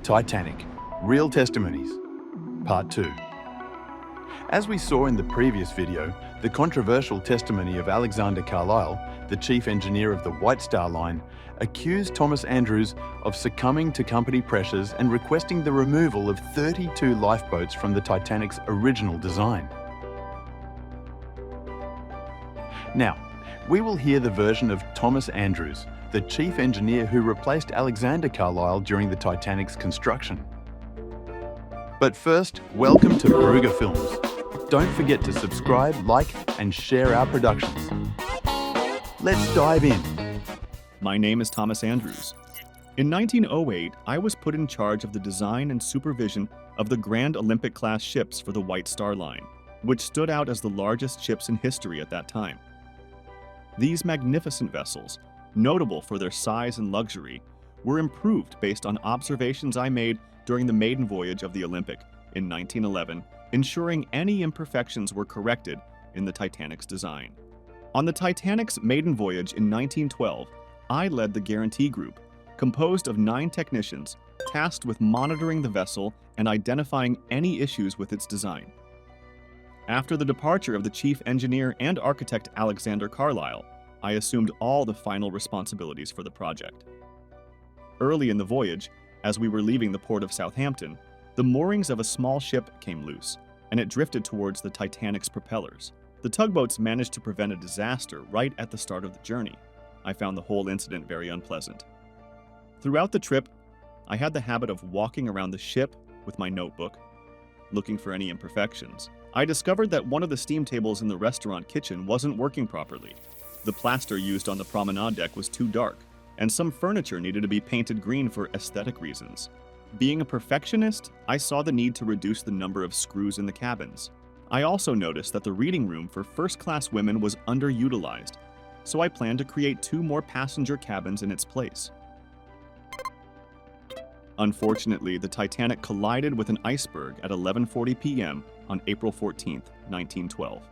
Titanic, Real Testimonies, Part 2. As we saw in the previous video, the controversial testimony of Alexander Carlisle, the chief engineer of the White Star Line, accused Thomas Andrews of succumbing to company pressures and requesting the removal of 32 lifeboats from the Titanic's original design. Now, we will hear the version of Thomas Andrews, the chief engineer who replaced Alexander Carlisle during the Titanic's construction. But first, welcome to Brugger Films. Don't forget to subscribe, like, and share our productions. Let's dive in. My name is Thomas Andrews. In 1908, I was put in charge of the design and supervision of the Grand Olympic-class ships for the White Star Line, which stood out as the largest ships in history at that time. These magnificent vessels, notable for their size and luxury, were improved based on observations I made during the maiden voyage of the Olympic in 1911, ensuring any imperfections were corrected in the Titanic's design. On the Titanic's maiden voyage in 1912, I led the Guarantee Group, composed of 9 technicians tasked with monitoring the vessel and identifying any issues with its design. After the departure of the chief engineer and architect Alexander Carlisle, I assumed all the final responsibilities for the project. Early in the voyage, as we were leaving the port of Southampton, the moorings of a small ship came loose, and it drifted towards the Titanic's propellers. The tugboats managed to prevent a disaster right at the start of the journey. I found the whole incident very unpleasant. Throughout the trip, I had the habit of walking around the ship with my notebook, looking for any imperfections. I discovered that one of the steam tables in the restaurant kitchen wasn't working properly. The plaster used on the promenade deck was too dark, and some furniture needed to be painted green for aesthetic reasons. Being a perfectionist, I saw the need to reduce the number of screws in the cabins. I also noticed that the reading room for first-class women was underutilized, so I planned to create 2 more passenger cabins in its place. Unfortunately, the Titanic collided with an iceberg at 11:40 p.m. on April 14, 1912.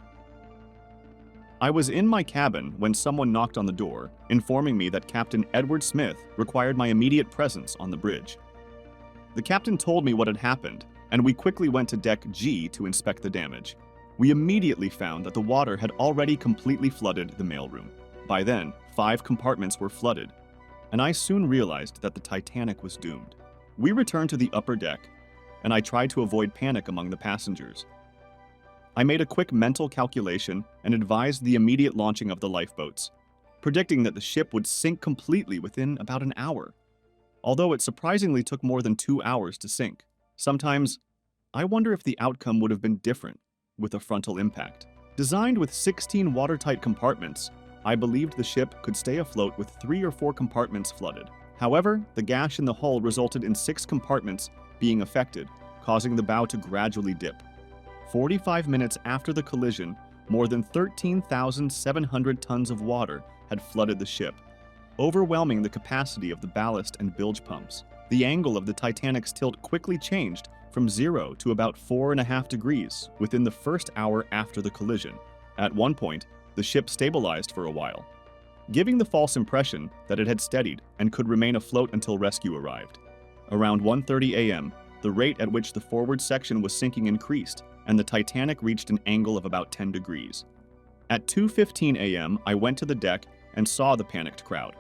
I was in my cabin when someone knocked on the door, informing me that Captain Edward Smith required my immediate presence on the bridge. The captain told me what had happened, and we quickly went to Deck G to inspect the damage. We immediately found that the water had already completely flooded the mailroom. By then, 5 compartments were flooded, and I soon realized that the Titanic was doomed. We returned to the upper deck, and I tried to avoid panic among the passengers. I made a quick mental calculation and advised the immediate launching of the lifeboats, predicting that the ship would sink completely within about an hour, although it surprisingly took more than 2 hours to sink. Sometimes, I wonder if the outcome would have been different with a frontal impact. Designed with 16 watertight compartments, I believed the ship could stay afloat with 3 or 4 compartments flooded. However, the gash in the hull resulted in 6 compartments being affected, causing the bow to gradually dip. 45 minutes after the collision, more than 13,700 tons of water had flooded the ship, overwhelming the capacity of the ballast and bilge pumps. The angle of the Titanic's tilt quickly changed from 0 to about 4.5 degrees within the first hour after the collision. At one point, the ship stabilized for a while, giving the false impression that it had steadied and could remain afloat until rescue arrived. Around 1:30 a.m., the rate at which the forward section was sinking increased, and the Titanic reached an angle of about 10 degrees. At 2:15 a.m., I went to the deck and saw the panicked crowd.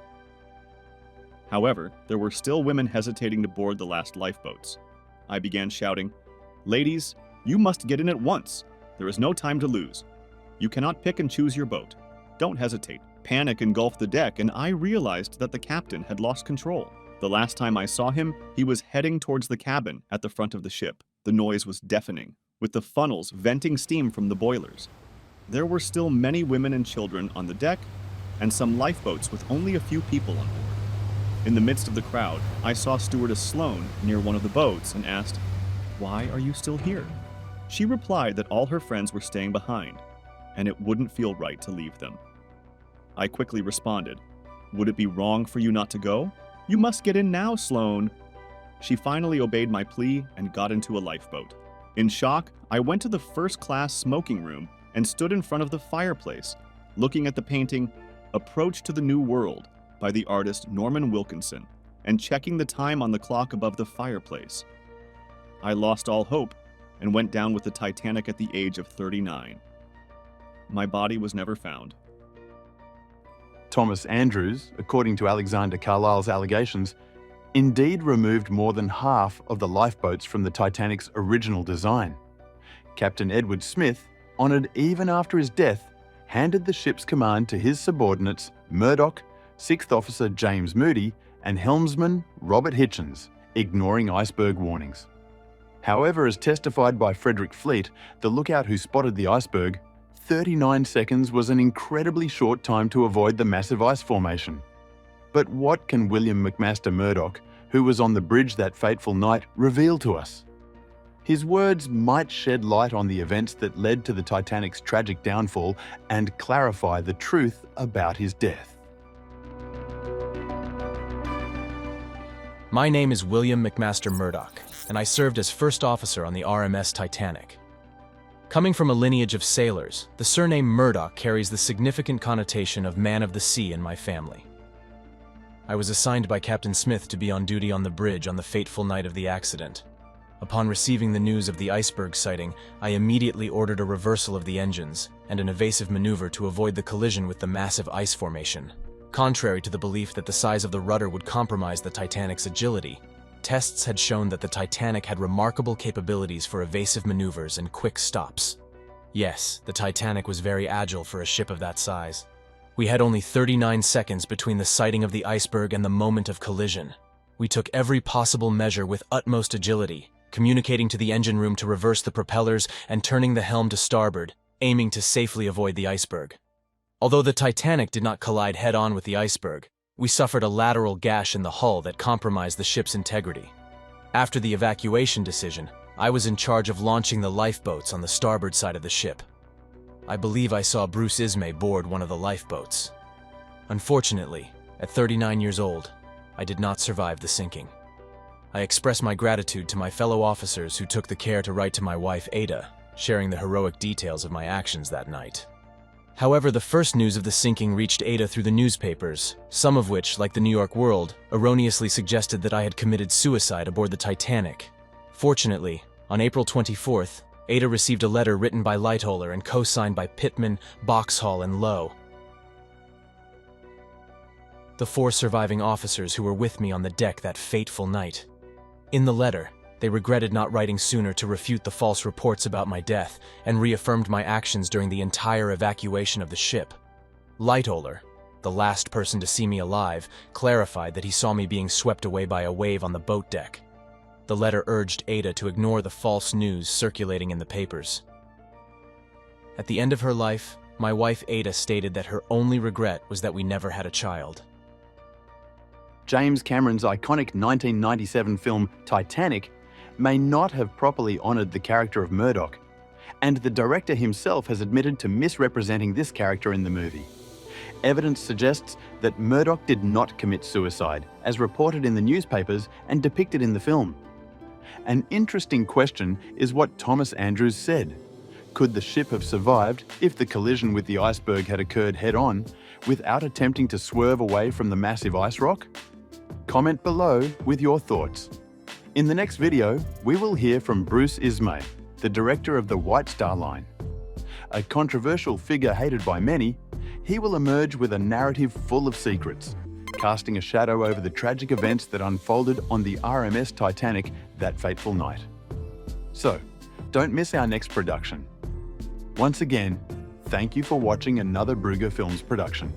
However, there were still women hesitating to board the last lifeboats. I began shouting, "Ladies, you must get in at once. There is no time to lose. You cannot pick and choose your boat. Don't hesitate." Panic engulfed the deck, and I realized that the captain had lost control. The last time I saw him, he was heading towards the cabin at the front of the ship. The noise was deafening, with the funnels venting steam from the boilers. There were still many women and children on the deck, and some lifeboats with only a few people on board. In the midst of the crowd, I saw Stewardess Sloane near one of the boats and asked, "Why are you still here?" She replied that all her friends were staying behind, and it wouldn't feel right to leave them. I quickly responded, "Would it be wrong for you not to go? You must get in now, Sloane." She finally obeyed my plea and got into a lifeboat. In shock, I went to the first-class smoking room and stood in front of the fireplace, looking at the painting, "Approach to the New World" by the artist Norman Wilkinson, and checking the time on the clock above the fireplace. I lost all hope and went down with the Titanic at the age of 39. My body was never found. Thomas Andrews, according to Alexander Carlisle's allegations, indeed removed more than half of the lifeboats from the Titanic's original design. Captain Edward Smith, honoured even after his death, handed the ship's command to his subordinates Murdoch, 6th Officer James Moody, and helmsman Robert Hitchens, ignoring iceberg warnings. However, as testified by Frederick Fleet, the lookout who spotted the iceberg, 39 seconds was an incredibly short time to avoid the massive ice formation. But what can William McMaster Murdoch, who was on the bridge that fateful night, reveal to us? His words might shed light on the events that led to the Titanic's tragic downfall and clarify the truth about his death. My name is William McMaster Murdoch, and I served as first officer on the RMS Titanic. Coming from a lineage of sailors, the surname Murdoch carries the significant connotation of man of the sea in my family. I was assigned by Captain Smith to be on duty on the bridge on the fateful night of the accident. Upon receiving the news of the iceberg sighting, I immediately ordered a reversal of the engines and an evasive maneuver to avoid the collision with the massive ice formation. Contrary to the belief that the size of the rudder would compromise the Titanic's agility, tests had shown that the Titanic had remarkable capabilities for evasive maneuvers and quick stops. Yes, the Titanic was very agile for a ship of that size. We had only 39 seconds between the sighting of the iceberg and the moment of collision. We took every possible measure with utmost agility, communicating to the engine room to reverse the propellers and turning the helm to starboard, aiming to safely avoid the iceberg. Although the Titanic did not collide head-on with the iceberg, we suffered a lateral gash in the hull that compromised the ship's integrity. After the evacuation decision, I was in charge of launching the lifeboats on the starboard side of the ship. I believe I saw Bruce Ismay board one of the lifeboats. Unfortunately, at 39 years old, I did not survive the sinking. I express my gratitude to my fellow officers who took the care to write to my wife Ada, sharing the heroic details of my actions that night. However, the first news of the sinking reached Ada through the newspapers, some of which, like the New York World, erroneously suggested that I had committed suicide aboard the Titanic. Fortunately, on April 24th, Ada received a letter written by Lightoller and co-signed by Pittman, Boxhall, and Lowe, the 4 surviving officers who were with me on the deck that fateful night. In the letter, they regretted not writing sooner to refute the false reports about my death and reaffirmed my actions during the entire evacuation of the ship. Lightoller, the last person to see me alive, clarified that he saw me being swept away by a wave on the boat deck. The letter urged Ada to ignore the false news circulating in the papers. At the end of her life, my wife Ada stated that her only regret was that we never had a child. James Cameron's iconic 1997 film Titanic may not have properly honoured the character of Murdoch, and the director himself has admitted to misrepresenting this character in the movie. Evidence suggests that Murdoch did not commit suicide, as reported in the newspapers and depicted in the film. An interesting question is what Thomas Andrews said. Could the ship have survived if the collision with the iceberg had occurred head-on, without attempting to swerve away from the massive ice rock? Comment below with your thoughts. In the next video, we will hear from Bruce Ismay, the director of the White Star Line. A controversial figure hated by many, he will emerge with a narrative full of secrets, casting a shadow over the tragic events that unfolded on the RMS Titanic that fateful night. So, don't miss our next production. Once again, thank you for watching another Brugger Films production.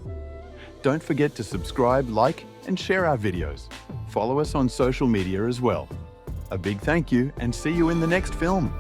Don't forget to subscribe, like, and share our videos. Follow us on social media as well. A big thank you and see you in the next film.